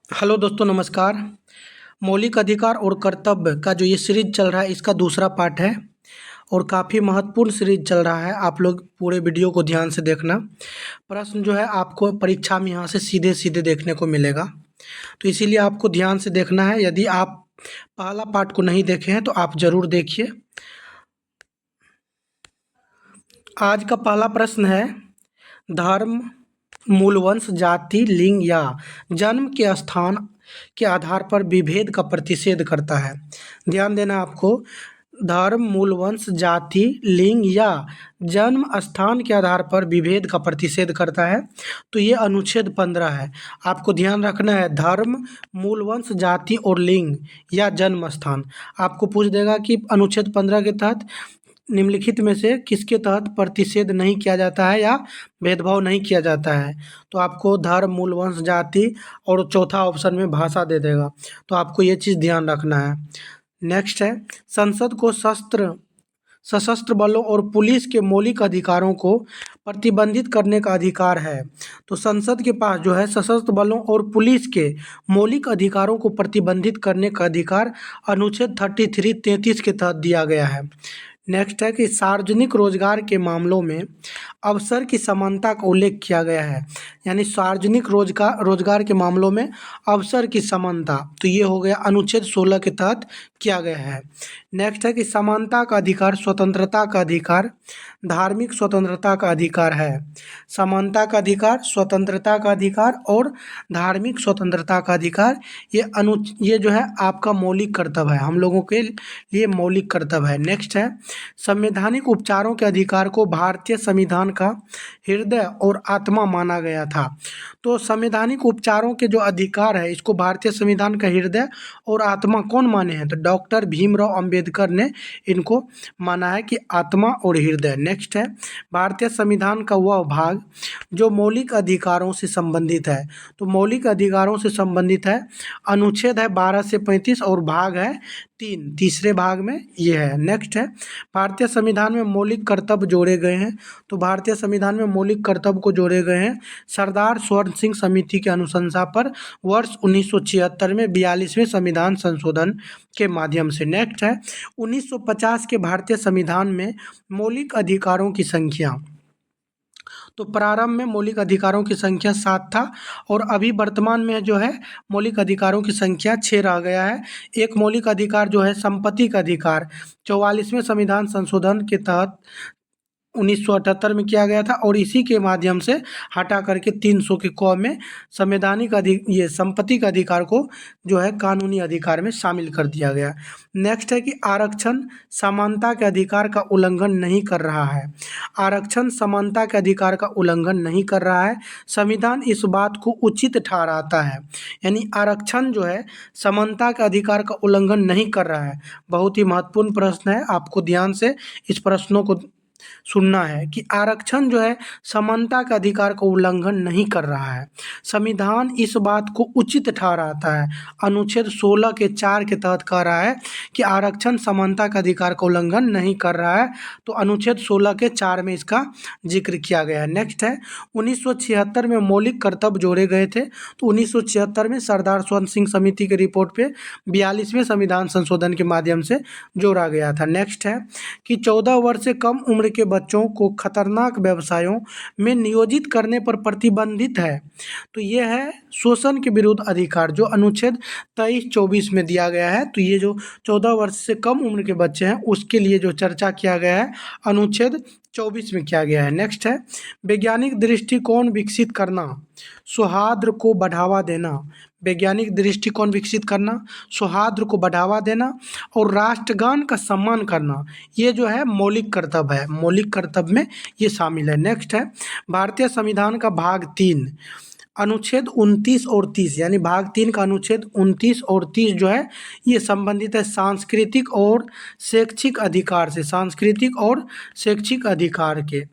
Hello दोस्तों, नमस्कार। मौलिक अधिकार और कर्तव्य का जो ये सीरीज चल रहा है, इसका दूसरा पार्ट है और काफ़ी महत्वपूर्ण सीरीज चल रहा है। आप लोग पूरे वीडियो को ध्यान से देखना। प्रश्न जो है आपको परीक्षा में यहाँ से सीधे सीधे देखने को मिलेगा, तो इसीलिए आपको ध्यान से देखना है। यदि आप पहला पार्ट को नहीं देखे हैं तो आप ज़रूर देखिए। आज का पहला प्रश्न है, धर्म, मूलवंश, जाति, लिंग या जन्म के स्थान के आधार पर विभेद का प्रतिषेध करता है। ध्यान देना आपको। धर्म, मूलवंश, जाति, लिंग या जन्म स्थान के आधार पर विभेद का प्रतिषेध करता है। तो ये अनुच्छेद 15 है। आपको ध्यान रखना है, धर्म, मूलवंश, जाति और लिंग या जन्म स्थान। आपको पूछ देगा कि अनुच्छेद 15 के तहत निम्नलिखित में से किसके तहत प्रतिषेध नहीं किया जाता है या भेदभाव नहीं किया जाता है। तो आपको धर्म, मूल वंश, जाति और चौथा ऑप्शन में भाषा दे देगा। तो आपको ये चीज़ ध्यान रखना है। नेक्स्ट है, संसद को सशस्त्र बलों और पुलिस के मौलिक अधिकारों को प्रतिबंधित करने का अधिकार है। तो संसद के पास जो है सशस्त्र बलों और पुलिस के मौलिक अधिकारों को प्रतिबंधित करने का अधिकार अनुच्छेद 33 के तहत दिया गया है। नेक्स्ट है कि सार्वजनिक रोजगार के मामलों में अवसर की समानता का उल्लेख किया गया है। यानी सार्वजनिक रोजगार के मामलों में अवसर की समानता, तो ये हो गया अनुच्छेद 16 के तहत किया गया है। नेक्स्ट है कि समानता का अधिकार स्वतंत्रता का अधिकार, धार्मिक स्वतंत्रता का अधिकार है। समानता का अधिकार, स्वतंत्रता का अधिकार और धार्मिक स्वतंत्रता का अधिकार, ये जो है आपका मौलिक कर्तव्य है, हम लोगों के लिए मौलिक कर्तव्य है। नेक्स्ट है, संवैधानिक उपचारों के अधिकार को भारतीय संविधान का हृदय और आत्मा माना गया था। तो संवैधानिक उपचारों के जो अधिकार है, इसको भारतीय संविधान का हृदय और आत्मा कौन माने हैं? तो डॉक्टर भीमराव अंबेडकर ने इनको माना है कि आत्मा और हृदय। नेक्स्ट है, भारतीय संविधान का वह भाग जो मौलिक अधिकारों से संबंधित है। तो मौलिक अधिकारों से संबंधित है, अनुच्छेद है 12 से 35 और भाग है 3, तीसरे भाग में ये है। नेक्स्ट है, भारतीय संविधान में मौलिक कर्तव्य जोड़े गए हैं। तो भारतीय संविधान में मौलिक कर्तव्य को जोड़े गए हैं सरदार स्वर्ण सिंह समिति के अनुशंसा पर वर्ष 1976 में 42वें संविधान संशोधन के माध्यम से। नेक्स्ट है, 1950 के भारतीय संविधान में मौलिक अधिकारों की संख्या, तो प्रारंभ में मौलिक अधिकारों की संख्या 7 था और अभी वर्तमान में जो है मौलिक अधिकारों की संख्या 6 रह गया है। एक मौलिक अधिकार जो है संपत्ति का अधिकार 44वें संविधान संशोधन के तहत 1978 में किया गया था और इसी के माध्यम से हटा करके 300 के क में ये संपत्ति का अधिकार को जो है कानूनी अधिकार में शामिल कर दिया गया। नेक्स्ट है कि आरक्षण समानता के अधिकार का उल्लंघन नहीं कर रहा है। आरक्षण समानता के अधिकार का उल्लंघन नहीं कर रहा है। संविधान इस बात को उचित ठहराता है। यानी आरक्षण जो है समानता के अधिकार का उल्लंघन नहीं कर रहा है। बहुत ही महत्वपूर्ण प्रश्न है, आपको ध्यान से इस प्रश्नों को सुनना है कि आरक्षण जो है समानता के अधिकार का उल्लंघन नहीं कर रहा है। संविधान इस बात को उचित ठहराता है। अनुच्छेद 16 के 4 के तहत कह रहा है कि आरक्षण समानता के अधिकार का उल्लंघन नहीं कर रहा है। तो अनुच्छेद 16 के 4 में इसका जिक्र किया गया है। नेक्स्ट है, 1976 में मौलिक कर्तव्य जोड़े गए थे। तो 1976 में सरदार स्वर्ण सिंह समिति की रिपोर्ट पे 42वें संविधान संशोधन के माध्यम से जोड़ा गया था। नेक्स्ट है कि 14 वर्ष से कम उम्र के बच्चों को खतरनाक व्यवसायों में नियोजित करने पर प्रतिबंधित है। तो ये है शोषण के विरुद्ध अधिकार, जो अनुच्छेद 23-24 में दिया गया है। तो ये जो 14 वर्ष से कम उम्र के बच्चे हैं उसके लिए जो चर्चा किया गया है अनुच्छेद 24 में किया गया है। नेक्स्ट है, वैज्ञानिक दृष्टिकोण विकसित करना, सौहार्द को बढ़ावा देना। वैज्ञानिक दृष्टिकोण विकसित करना, सौहार्द को बढ़ावा देना और राष्ट्रगान का सम्मान करना, ये जो है मौलिक कर्तव्य है। मौलिक कर्तव्य में ये शामिल है। नेक्स्ट है, भारतीय संविधान का भाग 3 अनुच्छेद 29 और 30, यानी भाग 3 का अनुच्छेद 29 और 30 जो है ये संबंधित है सांस्कृतिक और शैक्षिक अधिकार से, सांस्कृतिक और शैक्षिक अधिकार के।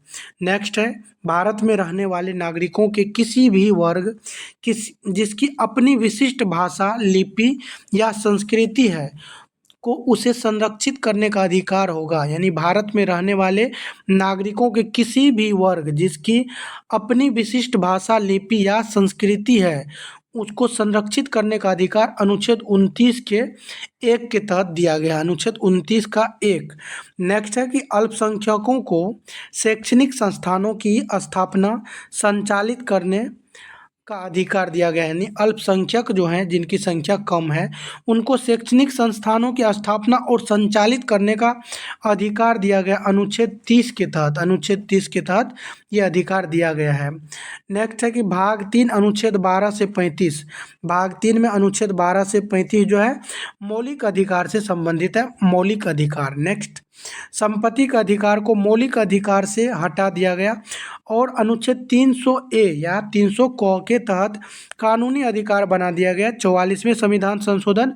नेक्स्ट है, भारत में रहने वाले नागरिकों के किसी भी वर्ग जिसकी अपनी विशिष्ट भाषा, लिपि या संस्कृति है को उसे संरक्षित करने का अधिकार होगा। यानी भारत में रहने वाले नागरिकों के किसी भी वर्ग जिसकी अपनी विशिष्ट भाषा, लिपि या संस्कृति है उसको संरक्षित करने का अधिकार अनुच्छेद 29 के 1 के तहत दिया गया है, अनुच्छेद 29 का 1। नेक्स्ट है कि अल्पसंख्यकों को शैक्षणिक संस्थानों की स्थापना संचालित करने का अधिकार दिया गया है, यानी अल्पसंख्यक जो हैं जिनकी संख्या कम है उनको शैक्षणिक संस्थानों की स्थापना और संचालित करने का अधिकार दिया गया अनुच्छेद 30 के तहत, अनुच्छेद 30 के तहत ये अधिकार दिया गया है। नेक्स्ट है कि भाग 3 अनुच्छेद 12 से 35, भाग 3 में अनुच्छेद 12 से 35 जो है मौलिक अधिकार से संबंधित है, मौलिक अधिकार। नेक्स्ट, संपत्ति का अधिकार को मौलिक अधिकार से हटा दिया गया और अनुच्छेद 300 ए या 300 क के तहत कानूनी अधिकार बना दिया गया 44वें संविधान संशोधन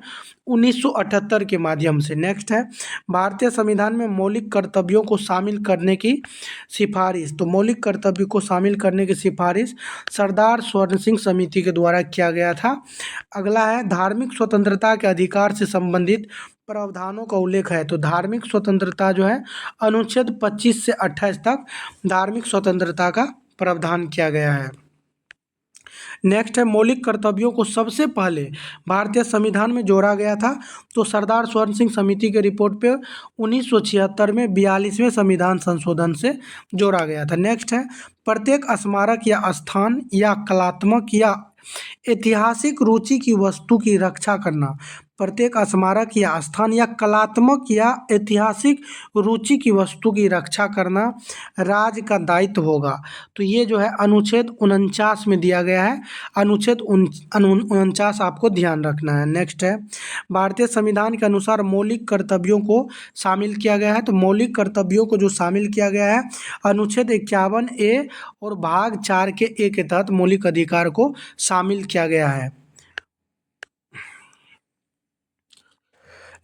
1978 के माध्यम से। नेक्स्ट है भारतीय संविधान में मौलिक कर्तव्यों को शामिल करने की सिफारिश, तो मौलिक कर्तव्य को शामिल करने की सिफारिश सरदार स्वर्ण सिंह समिति के द्वारा किया गया था। अगला है धार्मिक स्वतंत्रता के अधिकार से संबंधित प्रावधानों का उल्लेख है, तो धार्मिक स्वतंत्रता जो है अनुच्छेद 25 से 28 तक धार्मिक स्वतंत्रता का प्रावधान किया गया है। नेक्स्ट है मौलिक कर्तव्यों को सबसे पहले भारतीय संविधान में जोड़ा गया था, तो सरदार स्वर्ण सिंह समिति के रिपोर्ट पे 1976 में 42वें संविधान संशोधन से जोड़ा गया था। नेक्स्ट है प्रत्येक स्मारक या स्थान या कलात्मक या ऐतिहासिक रुचि की वस्तु की रक्षा करना, प्रत्येक स्मारक या स्थान या कलात्मक या ऐतिहासिक रुचि की वस्तु की रक्षा करना राज्य का दायित्व होगा, तो ये जो है अनुच्छेद 49 में दिया गया है, अनुच्छेद 49 आपको ध्यान रखना है। नेक्स्ट है भारतीय संविधान के अनुसार मौलिक कर्तव्यों को शामिल किया गया है, तो मौलिक कर्तव्यों को जो शामिल किया गया है अनुच्छेद 51 ए और भाग 4 के ए के तहत मौलिक अधिकार को शामिल किया गया है।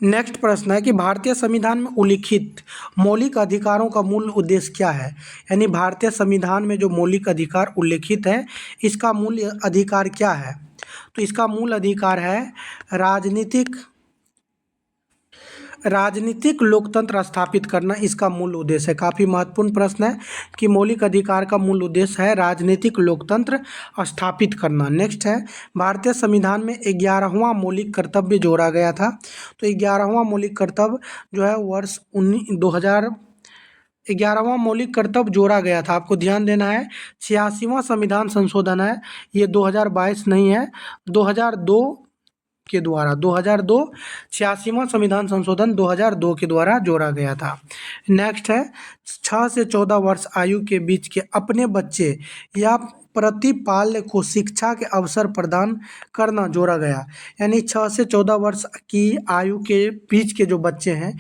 नेक्स्ट प्रश्न है कि भारतीय संविधान में उल्लिखित मौलिक अधिकारों का मूल उद्देश्य क्या है, यानी भारतीय संविधान में जो मौलिक अधिकार उल्लिखित है इसका मूल अधिकार क्या है, तो इसका मूल अधिकार है राजनीतिक लोकतंत्र स्थापित करना, इसका मूल उद्देश्य है। काफ़ी महत्वपूर्ण प्रश्न है कि मौलिक अधिकार का मूल उद्देश्य है राजनीतिक लोकतंत्र स्थापित करना। नेक्स्ट है भारतीय संविधान में 11वां मौलिक कर्तव्य जोड़ा गया था, तो 11वां मौलिक कर्तव्य जो है वर्ष 11वां मौलिक कर्तव्य जोड़ा गया था, आपको ध्यान देना है 86वां संविधान संशोधन है, ये 2022 नहीं है, 2002 के द्वारा 2002 86वां संविधान संशोधन 2002 के द्वारा जोड़ा गया था। नेक्स्ट है 6 से 14 वर्ष आयु के बीच के अपने बच्चे या प्रतिपाल्य को शिक्षा के अवसर प्रदान करना जोड़ा गया, यानी 6 से 14 वर्ष की आयु के बीच के जो बच्चे हैं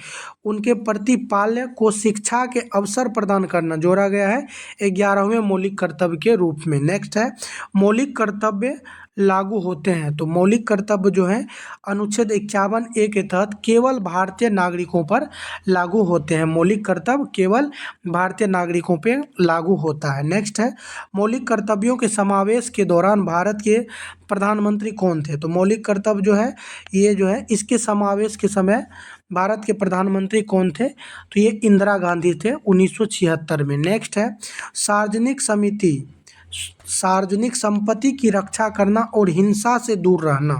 उनके प्रतिपाल्य को शिक्षा के अवसर प्रदान करना जोड़ा गया है 11वें मौलिक कर्तव्य के रूप में। नेक्स्ट है मौलिक कर्तव्य लागू होते हैं, तो मौलिक कर्तव्य जो है अनुच्छेद 51 ए के तहत केवल भारतीय नागरिकों पर लागू होते हैं, मौलिक कर्तव्य केवल भारतीय नागरिकों पे लागू होता है। नेक्स्ट है मौलिक कर्तव्यों के समावेश के दौरान भारत के प्रधानमंत्री कौन थे, तो मौलिक कर्तव्य जो है ये जो है इसके समावेश के समय भारत के प्रधानमंत्री कौन थे, तो ये इंदिरा गांधी थे 1976 में। नेक्स्ट है सार्वजनिक संपत्ति की रक्षा करना और हिंसा से दूर रहना,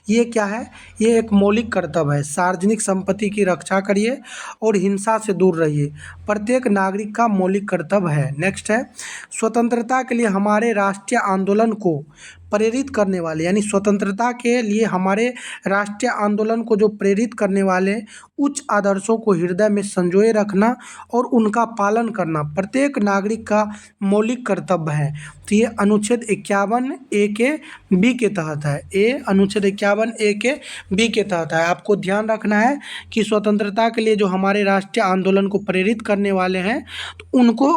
ये क्या है, ये एक मौलिक कर्तव्य है। सार्वजनिक संपत्ति की रक्षा करिए और हिंसा से दूर रहिए, प्रत्येक नागरिक का मौलिक कर्तव्य है। नेक्स्ट है स्वतंत्रता के लिए हमारे राष्ट्रीय आंदोलन को प्रेरित करने वाले, यानी स्वतंत्रता के लिए हमारे राष्ट्रीय आंदोलन को जो प्रेरित करने वाले उच्च आदर्शों को हृदय में संजोए रखना और उनका पालन करना प्रत्येक नागरिक का मौलिक कर्तव्य है, तो ये अनुच्छेद 51 ए के बी के तहत है, ये अनुच्छेद 51 ए के बी के तहत है। आपको ध्यान रखना है कि स्वतंत्रता के लिए जो हमारे राष्ट्रीय आंदोलन को प्रेरित करने वाले हैं तो उनको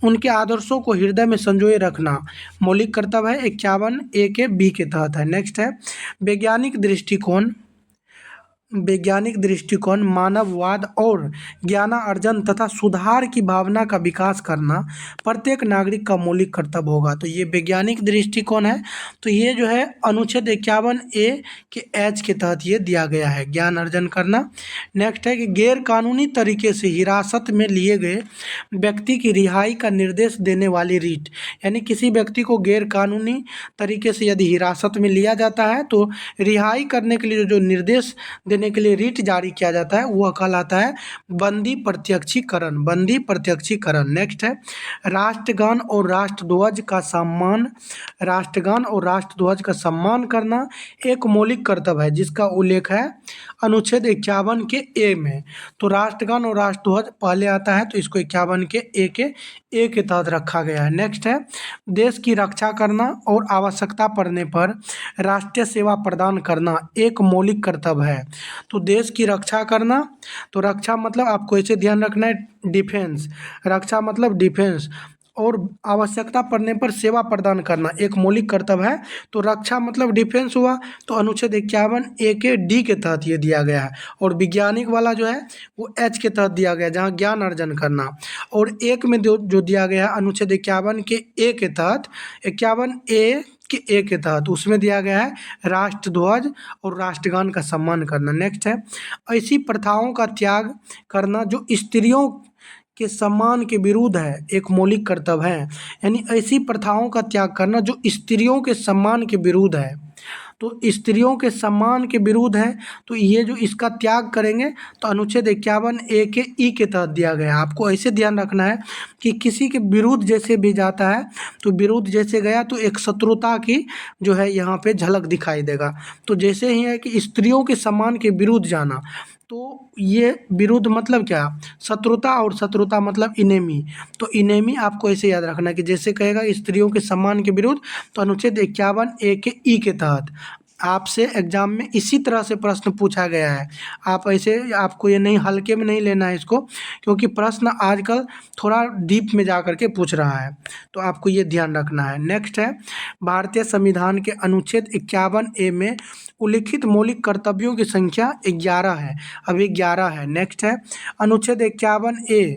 उनके आदर्शों को हृदय में संजोए रखना मौलिक कर्तव्य है, 51 ए के बी के तहत है। नेक्स्ट है वैज्ञानिक दृष्टिकोण वैज्ञानिक दृष्टिकोण मानववाद और ज्ञानार्जन तथा सुधार की भावना का विकास करना प्रत्येक नागरिक का मौलिक कर्तव्य होगा। तो ये वैज्ञानिक दृष्टिकोण है। तो ये जो है अनुच्छेद 51A के एच के तहत ये दिया गया है, ज्ञान अर्जन करना। नेक्स्ट है कि गैर कानूनी तरीके से हिरासत में लिए गए व्यक्ति की रिहाई का निर्देश देने वाली रीट, यानी किसी व्यक्ति को गैर कानूनी तरीके से यदि हिरासत में लिया जाता है तो रिहाई करने के लिए जो निर्देश देने के लिए रीट जारी किया जाता है वह कहलाता है बंदी प्रत्यक्षीकरण, बंदी प्रत्यक्षीकरण। नेक्स्ट है राष्ट्रगान और राष्ट्रध्वज का सम्मान, राष्ट्रगान और राष्ट्रध्वज का सम्मान करना एक मौलिक कर्तव्य है जिसका उल्लेख है अनुच्छेद 51 के ए में। तो राष्ट्रगान और राष्ट्रध्वज पहले आता है तो इसको 51 के ए के तहत रखा गया है। नेक्स्ट है देश की रक्षा करना और आवश्यकता पड़ने पर राष्ट्रीय सेवा प्रदान करना एक मौलिक कर्तव्य है। तो देश की रक्षा करना, तो रक्षा मतलब आपको इसे ध्यान रखना है डिफेंस, रक्षा मतलब डिफेंस, और आवश्यकता पड़ने पर सेवा प्रदान करना एक मौलिक कर्तव्य है। तो रक्षा मतलब डिफेंस हुआ, तो अनुच्छेद 51A के डी के तहत ये दिया गया है। और वैज्ञानिक वाला जो है वो एच के तहत दिया गया है जहाँ ज्ञान अर्जन करना। और एक में जो दिया गया है अनुच्छेद 51 के ए के तहत, 51A के ए के तहत उसमें दिया गया है राष्ट्रध्वज और राष्ट्रगान का सम्मान करना। नेक्स्ट है ऐसी प्रथाओं का त्याग करना जो स्त्रियों के सम्मान के विरुद्ध है एक मौलिक कर्तव्य है, यानी ऐसी प्रथाओं का त्याग करना जो स्त्रियों के सम्मान के विरुद्ध है। तो स्त्रियों के सम्मान के विरुद्ध है, तो ये जो इसका त्याग करेंगे तो अनुच्छेद 51A के ई के तहत दिया गया है। आपको ऐसे ध्यान रखना है कि किसी के विरुद्ध जैसे भी जाता है तो विरुद्ध जैसे गया तो एक शत्रुता की जो है यहाँ पे झलक दिखाई देगा। तो जैसे ही है कि स्त्रियों के सम्मान के विरुद्ध जाना, तो ये विरुद्ध मतलब क्या, शत्रुता, और शत्रुता मतलब इनेमी। तो इनेमी आपको ऐसे याद रखना है कि जैसे कहेगा स्त्रियों के सम्मान के विरुद्ध, तो अनुच्छेद 51A के ई के तहत आपसे एग्जाम में इसी तरह से प्रश्न पूछा गया है। आप ऐसे, आपको ये नहीं हल्के में नहीं लेना है इसको, क्योंकि प्रश्न आजकल थोड़ा डीप में जा कर के पूछ रहा है, तो आपको ये ध्यान रखना है। नेक्स्ट है भारतीय संविधान के अनुच्छेद 51A में उल्लिखित मौलिक कर्तव्यों की संख्या 11 है, अभी 11 है। नेक्स्ट है अनुच्छेद 51A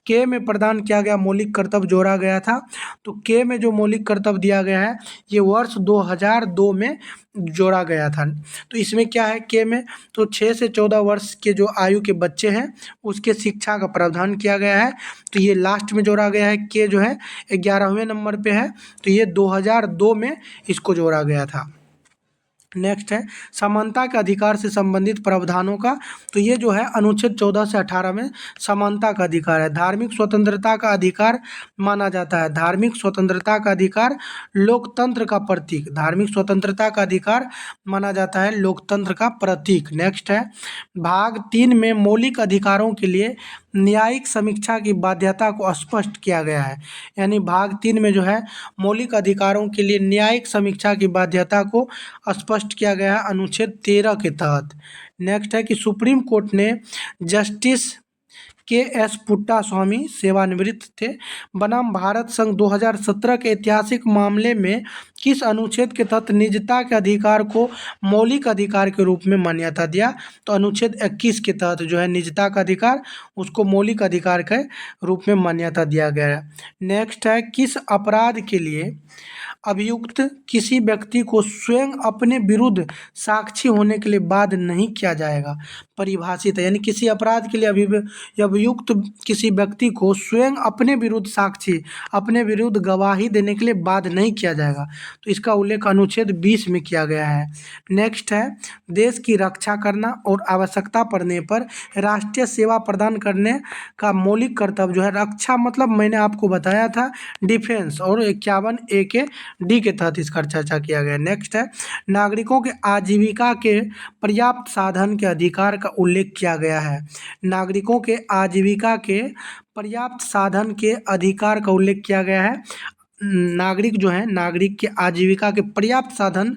के में प्रदान किया गया मौलिक कर्तव्य जोड़ा गया था। तो के में जो मौलिक कर्तव्य दिया गया है ये वर्ष 2002 में जोड़ा गया था। तो इसमें क्या है के में, तो 6 से 14 वर्ष के जो आयु के बच्चे हैं उसके शिक्षा का प्रावधान किया गया है। तो ये लास्ट में जोड़ा गया है, के जो है 11वें नंबर पे है, तो ये 2002 में इसको जोड़ा गया था। नेक्स्ट है समानता के अधिकार से संबंधित प्रावधानों का, तो ये जो है अनुच्छेद 14 से 18 में समानता का अधिकार है। धार्मिक स्वतंत्रता का अधिकार माना जाता है, धार्मिक स्वतंत्रता का अधिकार लोकतंत्र का प्रतीक, धार्मिक स्वतंत्रता का अधिकार माना जाता है लोकतंत्र का प्रतीक। नेक्स्ट है भाग 3 में मौलिक अधिकारों के लिए न्यायिक समीक्षा की बाध्यता को स्पष्ट किया गया है, यानी भाग 3 में जो है मौलिक अधिकारों के लिए न्यायिक समीक्षा की बाध्यता को स्पष्ट किया गया है अनुच्छेद 13 के तहत। नेक्स्ट है कि सुप्रीम कोर्ट ने जस्टिस के.एस. पुट्टा स्वामी सेवानिवृत्त थे बनाम भारत संघ 2017 के ऐतिहासिक मामले में किस अनुच्छेद के तहत निजता के अधिकार को मौलिक अधिकार के रूप में मान्यता दिया, तो अनुच्छेद 21 के तहत जो है निजता का अधिकार उसको मौलिक अधिकार के रूप में मान्यता दिया गया है। नेक्स्ट है किस अपराध के लिए अभियुक्त किसी व्यक्ति को स्वयं अपने विरुद्ध साक्षी होने के लिए बाध्य नहीं किया जाएगा, परिभाषित है, यानी किसी अपराध के लिए अभियुक्त किसी व्यक्ति को स्वयं अपने विरुद्ध साक्षी, अपने विरुद्ध गवाही देने के लिए बाध्य नहीं किया जाएगा। तो इसका उल्लेख अनुच्छेद 20 में किया गया है। नेक्स्ट है देश की रक्षा करना और आवश्यकता पड़ने पर राष्ट्रीय सेवा प्रदान करने का मौलिक कर्तव्य जो है, रक्षा मतलब मैंने आपको बताया था डिफेंस, और 51A के डी के तहत इसका चर्चा किया गया। नेक्स्ट है नागरिकों के आजीविका के पर्याप्त साधन के अधिकार का उल्लेख किया गया है, नागरिकों के आजीविका के पर्याप्त साधन के अधिकार का उल्लेख किया गया है। नागरिक जो है, नागरिक के आजीविका के पर्याप्त साधन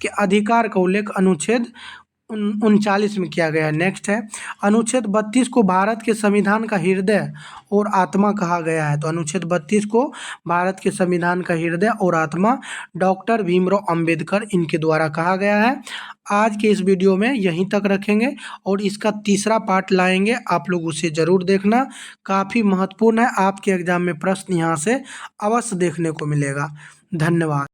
के अधिकार का उल्लेख अनुच्छेद 39 में किया गया है। नेक्स्ट है, अनुच्छेद 32 को भारत के संविधान का हृदय और आत्मा कहा गया है। तो अनुच्छेद 32 को भारत के संविधान का हृदय और आत्मा डॉक्टर भीमराव अंबेडकर इनके द्वारा कहा गया है। आज के इस वीडियो में यहीं तक रखेंगे और इसका तीसरा पार्ट लाएंगे, आप लोग उसे ज़रूर देखना, काफ़ी महत्वपूर्ण है। आपके एग्जाम में प्रश्न यहाँ से अवश्य देखने को मिलेगा। धन्यवाद।